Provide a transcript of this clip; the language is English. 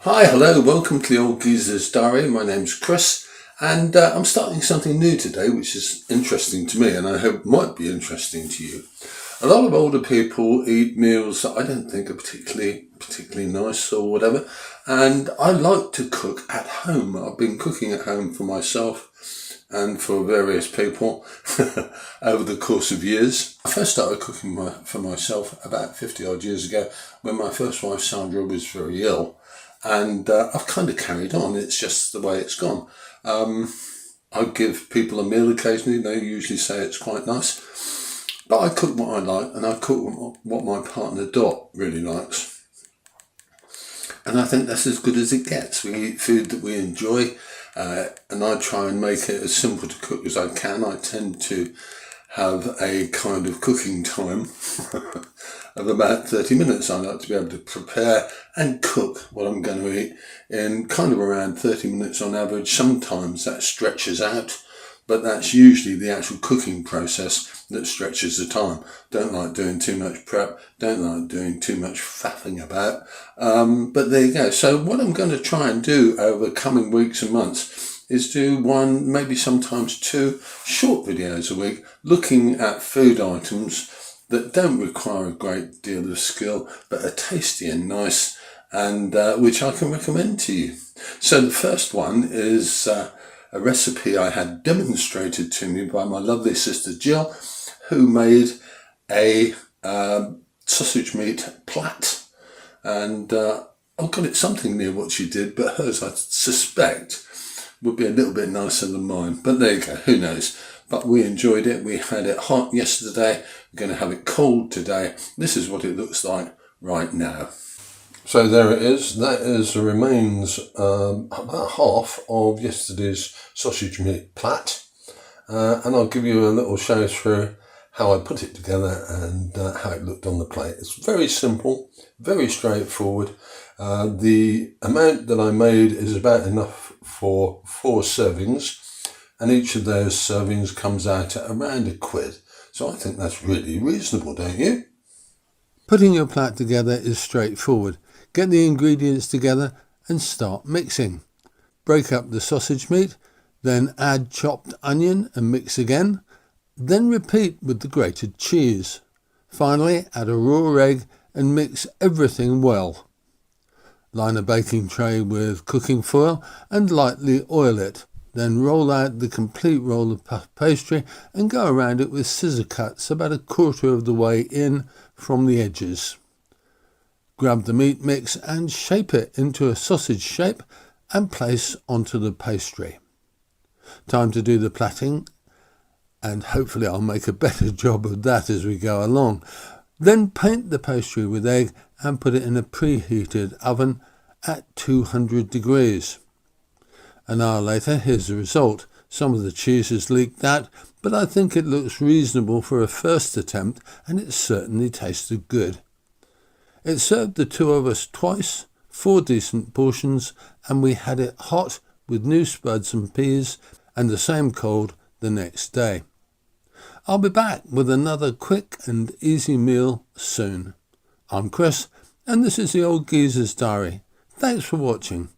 Hi, hello, welcome to the Old Geezer's Diary. My name's Chris, and I'm starting something new today, which is interesting to me, and I hope might be interesting to you. A lot of older people eat meals that I don't think are particularly nice or whatever, and I like to cook at home. I've been cooking at home for myself and for various people over the course of years. I first started cooking for myself about 50 odd years ago when my first wife Sandra was very ill. And I've kind of carried on. It's just the way it's gone. I give people a meal occasionally. They usually say it's quite nice. But I cook what I like, and I cook what my partner Dot really likes. And I think that's as good as it gets. We eat food that we enjoy, and I try and make it as simple to cook as I can. I tend to have a kind of cooking time of about 30 minutes. I like to be able to prepare and cook what I'm going to eat in kind of around 30 minutes on average. Sometimes that stretches out, but that's usually the actual cooking process that stretches the time. Don't like doing too much prep, don't like doing too much faffing about, but there you go. So what I'm going to try and do over coming weeks and months is do one, maybe sometimes two short videos a week looking at food items that don't require a great deal of skill but are tasty and nice, and which I can recommend to you. So the first one is a recipe I had demonstrated to me by my lovely sister Jill, who made a sausage meat plait, and I've got it something near what she did, but hers I suspect would be a little bit nicer than mine, but there you go, who knows. But we enjoyed it. We had it hot yesterday. We're going to have it cold today. This is what it looks like right now. So there it is. That is the remains, about half of yesterday's sausage meat plait. And I'll give you a little show through how I put it together and how it looked on the plate. It's very simple, very straightforward. The amount that I made is about enough for 4 servings, and each of those servings comes out at around £1. So I think that's really reasonable, don't you? Putting your plait together is straightforward. Get the ingredients together and start mixing. Break up the sausage meat, then add chopped onion and mix again. Then repeat with the grated cheese. Finally, add a raw egg and mix everything well. Line a baking tray with cooking foil and lightly oil it. Then roll out the complete roll of puff pastry and go around it with scissor cuts about 1/4 of the way in from the edges. Grab the meat mix and shape it into a sausage shape and place onto the pastry. Time to do the plaiting, and hopefully I'll make a better job of that as we go along. Then paint the pastry with egg and put it in a preheated oven at 200 degrees. An hour later, here's the result. Some of the cheese has leaked out, but I think it looks reasonable for a first attempt, and it certainly tasted good. It served the 2 of us twice, 4 decent portions, and we had it hot with new spuds and peas, and the same cold the next day. I'll be back with another quick and easy meal soon. I'm Chris, and this is the Old Geezer's Diary. Thanks for watching.